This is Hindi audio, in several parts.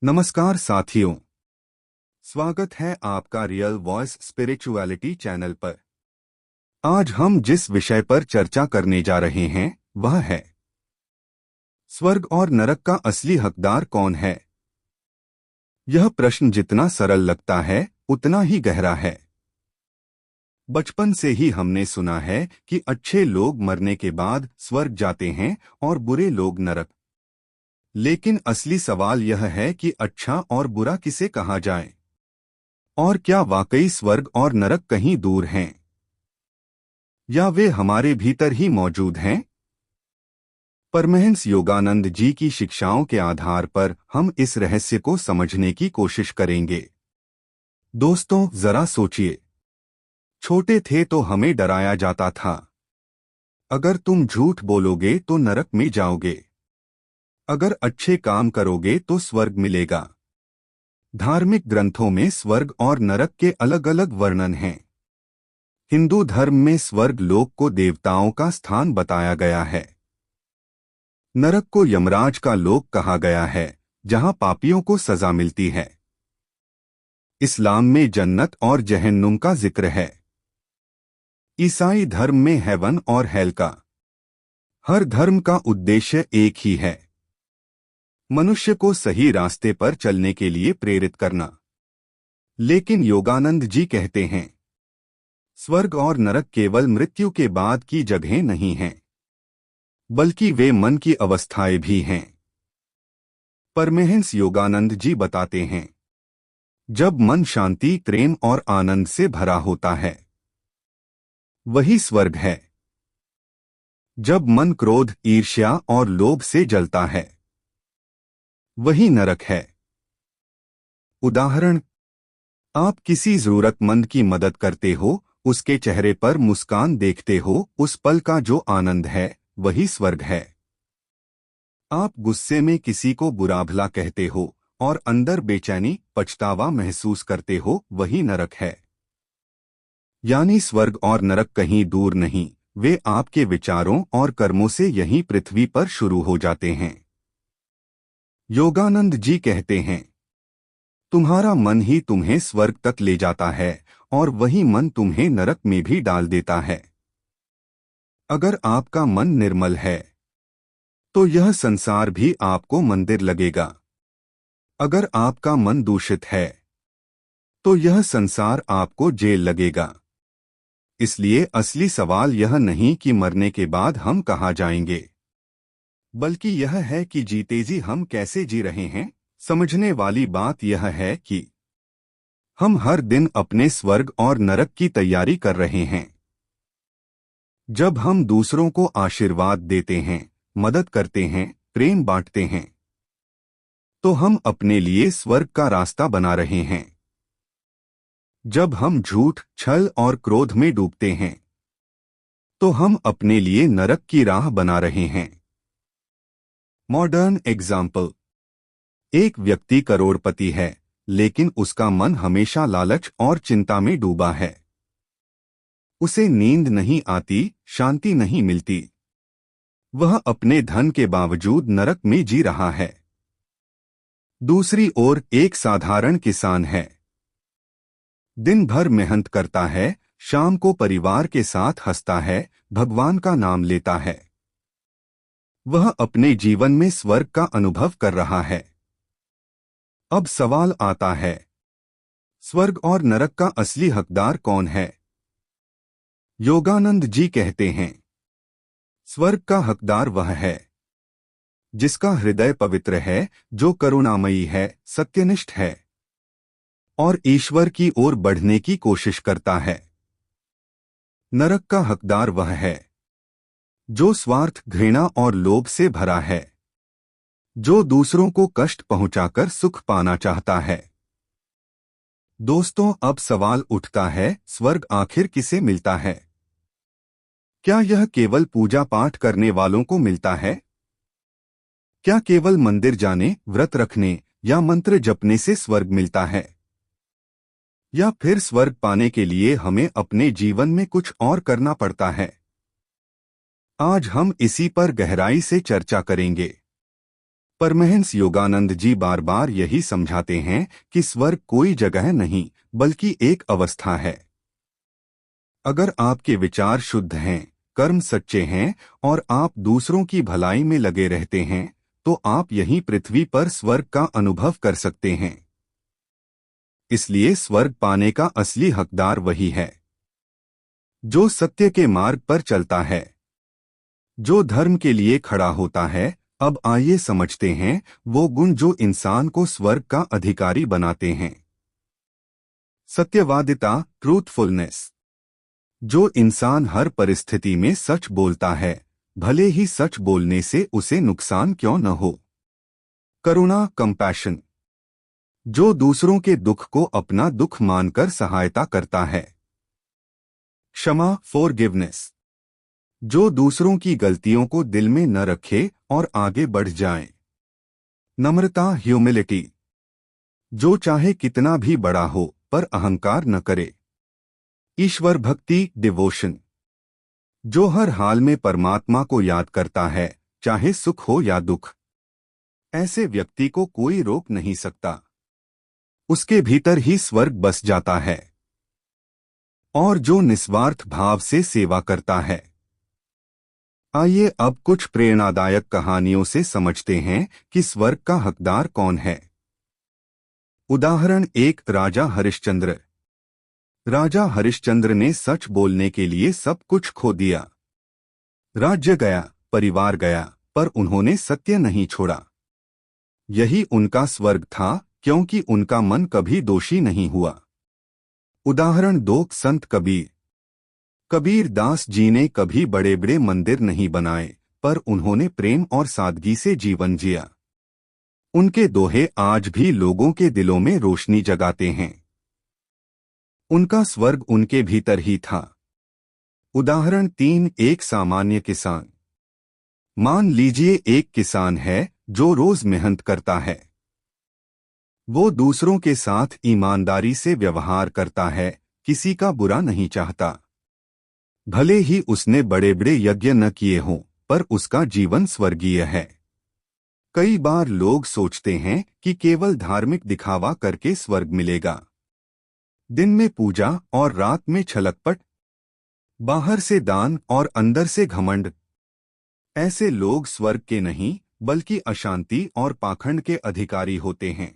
नमस्कार साथियों, स्वागत है आपका रियल वॉइस स्पिरिचुअलिटी चैनल पर। आज हम जिस विषय पर चर्चा करने जा रहे हैं वह है स्वर्ग और नरक का असली हकदार कौन है। यह प्रश्न जितना सरल लगता है उतना ही गहरा है। बचपन से ही हमने सुना है कि अच्छे लोग मरने के बाद स्वर्ग जाते हैं और बुरे लोग नरक। लेकिन असली सवाल यह है कि अच्छा और बुरा किसे कहा जाए, और क्या वाकई स्वर्ग और नरक कहीं दूर हैं, या वे हमारे भीतर ही मौजूद हैं। परमहंस योगानंद जी की शिक्षाओं के आधार पर हम इस रहस्य को समझने की कोशिश करेंगे। दोस्तों, जरा सोचिए, छोटे थे तो हमें डराया जाता था, अगर तुम झूठ बोलोगे तो नरक में जाओगे, अगर अच्छे काम करोगे तो स्वर्ग मिलेगा। धार्मिक ग्रंथों में स्वर्ग और नरक के अलग अलग वर्णन हैं। हिंदू धर्म में स्वर्ग लोक को देवताओं का स्थान बताया गया है। नरक को यमराज का लोक कहा गया है, जहां पापियों को सजा मिलती है। इस्लाम में जन्नत और जहन्नुम का जिक्र है। ईसाई धर्म में हेवन और हेल का। हर धर्म का उद्देश्य एक ही है, मनुष्य को सही रास्ते पर चलने के लिए प्रेरित करना। लेकिन योगानंद जी कहते हैं, स्वर्ग और नरक केवल मृत्यु के बाद की जगहें नहीं हैं, बल्कि वे मन की अवस्थाएं भी हैं। परमहंस योगानंद जी बताते हैं, जब मन शांति, प्रेम और आनंद से भरा होता है, वही स्वर्ग है। जब मन क्रोध, ईर्ष्या और लोभ से जलता है, वही नरक है। उदाहरण, आप किसी जरूरतमंद की मदद करते हो, उसके चेहरे पर मुस्कान देखते हो, उस पल का जो आनंद है वही स्वर्ग है। आप गुस्से में किसी को बुरा भला कहते हो और अंदर बेचैनी, पछतावा महसूस करते हो, वही नरक है। यानी स्वर्ग और नरक कहीं दूर नहीं, वे आपके विचारों और कर्मों से यहीं पृथ्वी पर शुरू हो जाते हैं। योगानंद जी कहते हैं, तुम्हारा मन ही तुम्हें स्वर्ग तक ले जाता है और वही मन तुम्हें नरक में भी डाल देता है। अगर आपका मन निर्मल है तो यह संसार भी आपको मंदिर लगेगा। अगर आपका मन दूषित है तो यह संसार आपको जेल लगेगा। इसलिए असली सवाल यह नहीं कि मरने के बाद हम कहाँ जाएंगे, बल्कि यह है कि जीते जी हम कैसे जी रहे हैं। समझने वाली बात यह है कि हम हर दिन अपने स्वर्ग और नरक की तैयारी कर रहे हैं। जब हम दूसरों को आशीर्वाद देते हैं, मदद करते हैं, प्रेम बांटते हैं, तो हम अपने लिए स्वर्ग का रास्ता बना रहे हैं। जब हम झूठ, छल और क्रोध में डूबते हैं, तो हम अपने लिए नरक की राह बना रहे हैं। मॉडर्न एग्जाम्पल, एक व्यक्ति करोड़पति है, लेकिन उसका मन हमेशा लालच और चिंता में डूबा है। उसे नींद नहीं आती, शांति नहीं मिलती। वह अपने धन के बावजूद नरक में जी रहा है। दूसरी ओर एक साधारण किसान है, दिन भर मेहनत करता है, शाम को परिवार के साथ हंसता है, भगवान का नाम लेता है। वह अपने जीवन में स्वर्ग का अनुभव कर रहा है। अब सवाल आता है, स्वर्ग और नरक का असली हकदार कौन है? योगानंद जी कहते हैं, स्वर्ग का हकदार वह है जिसका हृदय पवित्र है, जो करुणामयी है, सत्यनिष्ठ है और ईश्वर की ओर बढ़ने की कोशिश करता है। नरक का हकदार वह है जो स्वार्थ, घृणा और लोभ से भरा है, जो दूसरों को कष्ट पहुंचाकर सुख पाना चाहता है। दोस्तों, अब सवाल उठता है, स्वर्ग आखिर किसे मिलता है? क्या यह केवल पूजा पाठ करने वालों को मिलता है? क्या केवल मंदिर जाने, व्रत रखने या मंत्र जपने से स्वर्ग मिलता है? या फिर स्वर्ग पाने के लिए हमें अपने जीवन में कुछ और करना पड़ता है? आज हम इसी पर गहराई से चर्चा करेंगे। परमहंस योगानंद जी बार बार यही समझाते हैं कि स्वर्ग कोई जगह नहीं बल्कि एक अवस्था है। अगर आपके विचार शुद्ध हैं, कर्म सच्चे हैं और आप दूसरों की भलाई में लगे रहते हैं तो आप यहीं पृथ्वी पर स्वर्ग का अनुभव कर सकते हैं। इसलिए स्वर्ग पाने का असली हकदार वही है जो सत्य के मार्ग पर चलता है, जो धर्म के लिए खड़ा होता है। अब आइए समझते हैं वो गुण जो इंसान को स्वर्ग का अधिकारी बनाते हैं। सत्यवादिता, ट्रूथफुलनेस। जो इंसान हर परिस्थिति में सच बोलता है, भले ही सच बोलने से उसे नुकसान क्यों न हो। करुणा, कंपैशन। जो दूसरों के दुख को अपना दुख मानकर सहायता करता है। क्षमा, फॉरगिवनेस। जो दूसरों की गलतियों को दिल में न रखे और आगे बढ़ जाए। नम्रता, ह्यूमिलिटी। जो चाहे कितना भी बड़ा हो पर अहंकार न करे। ईश्वर भक्ति, डिवोशन। जो हर हाल में परमात्मा को याद करता है, चाहे सुख हो या दुख। ऐसे व्यक्ति को कोई रोक नहीं सकता, उसके भीतर ही स्वर्ग बस जाता है। और जो निस्वार्थ भाव से सेवा करता है। आइए अब कुछ प्रेरणादायक कहानियों से समझते हैं कि स्वर्ग का हकदार कौन है। उदाहरण एक, राजा हरिश्चंद्र। राजा हरिश्चंद्र ने सच बोलने के लिए सब कुछ खो दिया। राज्य गया, परिवार गया, पर उन्होंने सत्य नहीं छोड़ा। यही उनका स्वर्ग था, क्योंकि उनका मन कभी दोषी नहीं हुआ। उदाहरण दो, संत कबीर। कबीर दास जी ने कभी बड़े बड़े मंदिर नहीं बनाए, पर उन्होंने प्रेम और सादगी से जीवन जिया। उनके दोहे आज भी लोगों के दिलों में रोशनी जगाते हैं। उनका स्वर्ग उनके भीतर ही था। उदाहरण तीन, एक सामान्य किसान। मान लीजिए एक किसान है जो रोज मेहनत करता है। वो दूसरों के साथ ईमानदारी से व्यवहार करता है, किसी का बुरा नहीं चाहता। भले ही उसने बड़े बड़े यज्ञ न किए हों, पर उसका जीवन स्वर्गीय है। कई बार लोग सोचते हैं कि केवल धार्मिक दिखावा करके स्वर्ग मिलेगा। दिन में पूजा और रात में छलकपट, बाहर से दान और अंदर से घमंड। ऐसे लोग स्वर्ग के नहीं बल्कि अशांति और पाखंड के अधिकारी होते हैं।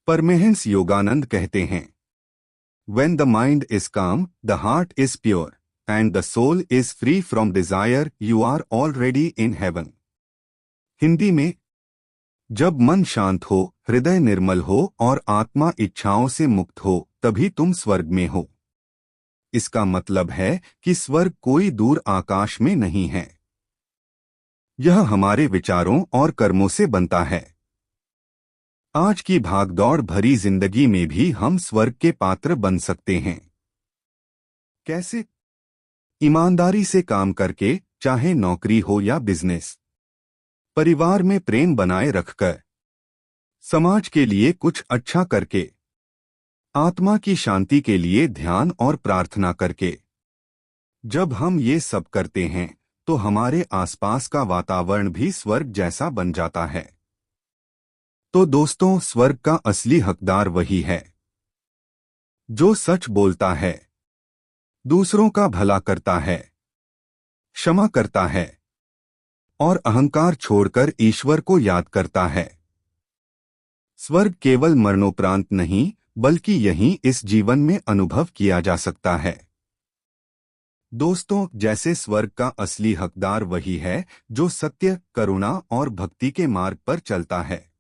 परमहंस योगानंद कहते हैं, When the mind is calm, the heart is pure, and the soul is free from desire, you are already in heaven. Hindi में, जब मन शांत हो, हृदय निर्मल हो और आत्मा इच्छाओं से मुक्त हो, तभी तुम स्वर्ग में हो। इसका मतलब है कि स्वर्ग कोई दूर आकाश में नहीं है। यह हमारे विचारों और कर्मों से बनता है। आज की भागदौड़ भरी जिंदगी में भी हम स्वर्ग के पात्र बन सकते हैं। कैसे? ईमानदारी से काम करके, चाहे नौकरी हो या बिजनेस। परिवार में प्रेम बनाए रखकर। समाज के लिए कुछ अच्छा करके। आत्मा की शांति के लिए ध्यान और प्रार्थना करके। जब हम ये सब करते हैं तो हमारे आसपास का वातावरण भी स्वर्ग जैसा बन जाता है। तो दोस्तों, स्वर्ग का असली हकदार वही है जो सच बोलता है, दूसरों का भला करता है, क्षमा करता है और अहंकार छोड़कर ईश्वर को याद करता है। स्वर्ग केवल मरणोपरांत नहीं बल्कि यहीं इस जीवन में अनुभव किया जा सकता है। दोस्तों, जैसे स्वर्ग का असली हकदार वही है जो सत्य, करुणा और भक्ति के मार्ग पर चलता है,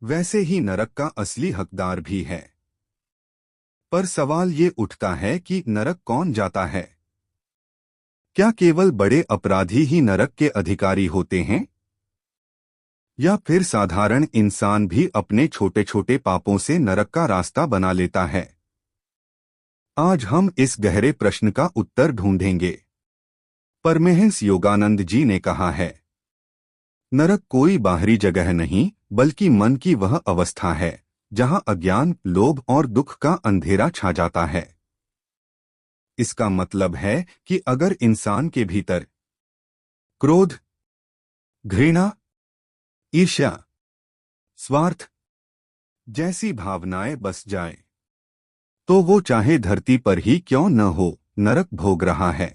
वैसे ही नरक का असली हकदार भी है। पर सवाल ये उठता है कि नरक कौन जाता है? क्या केवल बड़े अपराधी ही नरक के अधिकारी होते हैं? या फिर साधारण इंसान भी अपने छोटे छोटे पापों से नरक का रास्ता बना लेता है? आज हम इस गहरे प्रश्न का उत्तर ढूंढेंगे। परमहंस योगानंद जी ने कहा है, नरक कोई बाहरी जगह नहीं बल्कि मन की वह अवस्था है जहां अज्ञान, लोभ और दुख का अंधेरा छा जाता है। इसका मतलब है कि अगर इंसान के भीतर क्रोध, घृणा, ईर्ष्या, स्वार्थ जैसी भावनाएं बस जाए तो वो चाहे धरती पर ही क्यों न हो नरक भोग रहा है।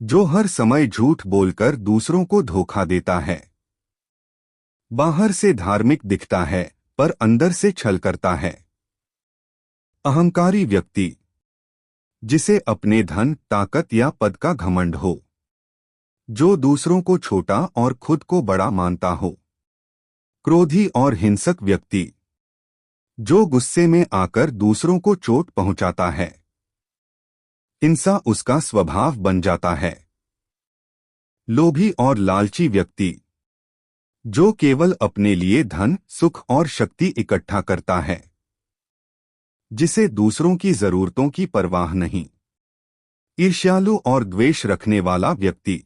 जो हर समय झूठ बोलकर दूसरों को धोखा देता है, बाहर से धार्मिक दिखता है पर अंदर से छल करता है। अहंकारी व्यक्ति जिसे अपने धन, ताकत या पद का घमंड हो, जो दूसरों को छोटा और खुद को बड़ा मानता हो। क्रोधी और हिंसक व्यक्ति जो गुस्से में आकर दूसरों को चोट पहुंचाता है। हिंसा उसका स्वभाव बन जाता है। लोभी और लालची व्यक्ति जो केवल अपने लिए धन, सुख और शक्ति इकट्ठा करता है, जिसे दूसरों की जरूरतों की परवाह नहीं। ईर्ष्यालु और द्वेष रखने वाला व्यक्ति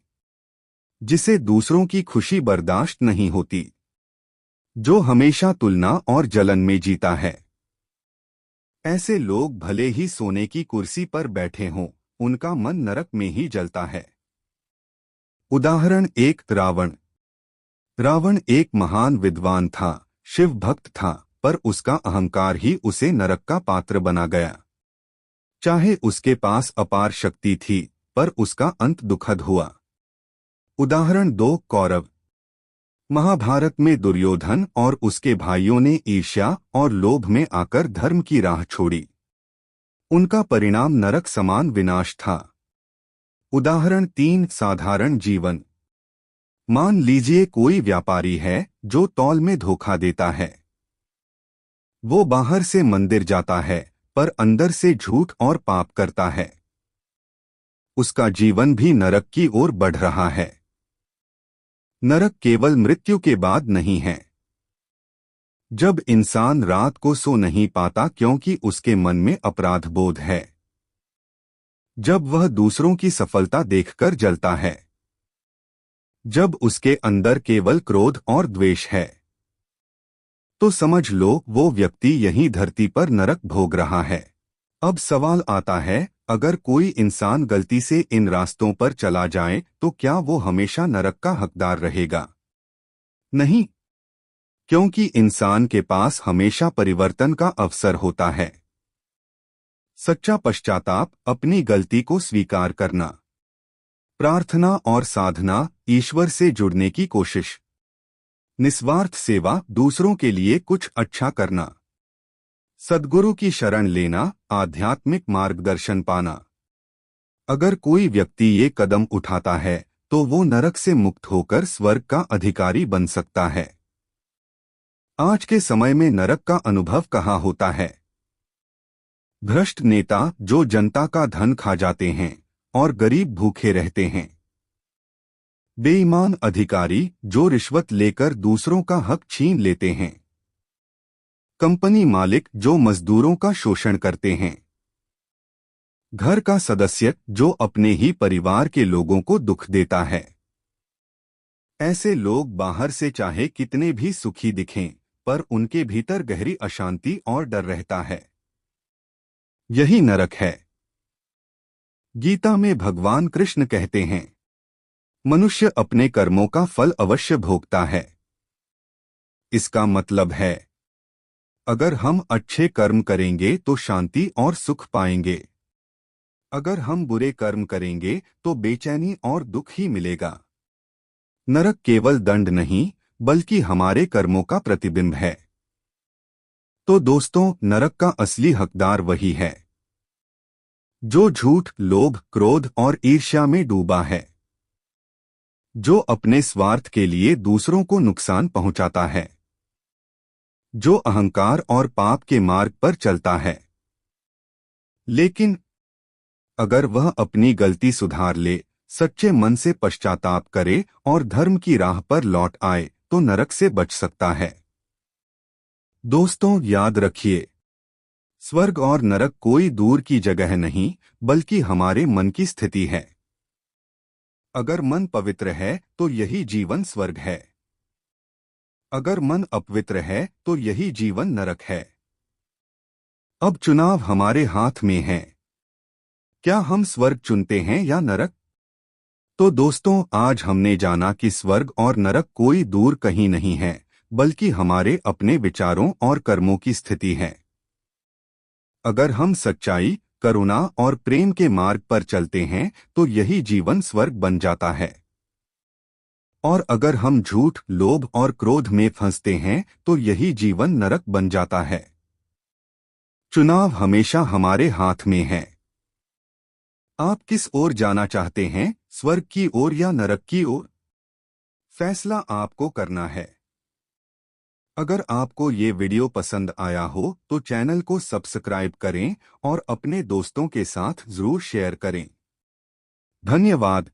जिसे दूसरों की खुशी बर्दाश्त नहीं होती, जो हमेशा तुलना और जलन में जीता है। ऐसे लोग भले ही सोने की कुर्सी पर बैठे हों, उनका मन नरक में ही जलता है। उदाहरण 1, रावण। रावण एक महान विद्वान था, शिव भक्त था, पर उसका अहंकार ही उसे नरक का पात्र बना गया। चाहे उसके पास अपार शक्ति थी, पर उसका अंत दुखद हुआ। उदाहरण 2, कौरव। महाभारत में दुर्योधन और उसके भाइयों ने ईर्ष्या और लोभ में आकर धर्म की राह छोड़ी। उनका परिणाम नरक समान विनाश था। उदाहरण 3, साधारण जीवन। मान लीजिए कोई व्यापारी है जो तौल में धोखा देता है। वो बाहर से मंदिर जाता है पर अंदर से झूठ और पाप करता है। उसका जीवन भी नरक की ओर बढ़ रहा है। नरक केवल मृत्यु के बाद नहीं है। जब इंसान रात को सो नहीं पाता क्योंकि उसके मन में अपराध बोध है, जब वह दूसरों की सफलता देखकर जलता है, जब उसके अंदर केवल क्रोध और द्वेष है, तो समझ लो वो व्यक्ति यहीं धरती पर नरक भोग रहा है। अब सवाल आता है, अगर कोई इंसान गलती से इन रास्तों पर चला जाए तो क्या वो हमेशा नरक का हकदार रहेगा? नहीं, क्योंकि इंसान के पास हमेशा परिवर्तन का अवसर होता है। सच्चा पश्चाताप, अपनी गलती को स्वीकार करना, प्रार्थना और साधना, ईश्वर से जुड़ने की कोशिश, निस्वार्थ सेवा, दूसरों के लिए कुछ अच्छा करना, सद्गुरु की शरण लेना, आध्यात्मिक मार्गदर्शन पाना। अगर कोई व्यक्ति ये कदम उठाता है तो वो नरक से मुक्त होकर स्वर्ग का अधिकारी बन सकता है। आज के समय में नरक का अनुभव कहाँ होता है? भ्रष्ट नेता जो जनता का धन खा जाते हैं और गरीब भूखे रहते हैं। बेईमान अधिकारी जो रिश्वत लेकर दूसरों का हक छीन लेते हैं। कंपनी मालिक जो मजदूरों का शोषण करते हैं। घर का सदस्य जो अपने ही परिवार के लोगों को दुख देता है। ऐसे लोग बाहर से चाहे कितने भी सुखी दिखें, पर उनके भीतर गहरी अशांति और डर रहता है। यही नरक है। गीता में भगवान कृष्ण कहते हैं, मनुष्य अपने कर्मों का फल अवश्य भोगता है। इसका मतलब है, अगर हम अच्छे कर्म करेंगे तो शांति और सुख पाएंगे। अगर हम बुरे कर्म करेंगे तो बेचैनी और दुख ही मिलेगा। नरक केवल दंड नहीं, बल्कि हमारे कर्मों का प्रतिबिंब है। तो दोस्तों, नरक का असली हकदार वही है जो झूठ, लोभ, क्रोध और ईर्ष्या में डूबा है, जो अपने स्वार्थ के लिए दूसरों को नुकसान पहुंचाता है, जो अहंकार और पाप के मार्ग पर चलता है। लेकिन अगर वह अपनी गलती सुधार ले, सच्चे मन से पश्चाताप करे और धर्म की राह पर लौट आए, तो नरक से बच सकता है। दोस्तों, याद रखिए, स्वर्ग और नरक कोई दूर की जगह नहीं, बल्कि हमारे मन की स्थिति है। अगर मन पवित्र है तो यही जीवन स्वर्ग है। अगर मन अपवित्र है तो यही जीवन नरक है। अब चुनाव हमारे हाथ में है। क्या हम स्वर्ग चुनते हैं या नरक? तो दोस्तों, आज हमने जाना कि स्वर्ग और नरक कोई दूर कहीं नहीं है, बल्कि हमारे अपने विचारों और कर्मों की स्थिति है। अगर हम सच्चाई, करुणा और प्रेम के मार्ग पर चलते हैं तो यही जीवन स्वर्ग बन जाता है। और अगर हम झूठ, लोभ और क्रोध में फंसते हैं तो यही जीवन नरक बन जाता है। चुनाव हमेशा हमारे हाथ में है। आप किस ओर जाना चाहते हैं, स्वर्ग की ओर या नरक की ओर? फैसला आपको करना है। अगर आपको ये वीडियो पसंद आया हो तो चैनल को सब्सक्राइब करें और अपने दोस्तों के साथ जरूर शेयर करें। धन्यवाद।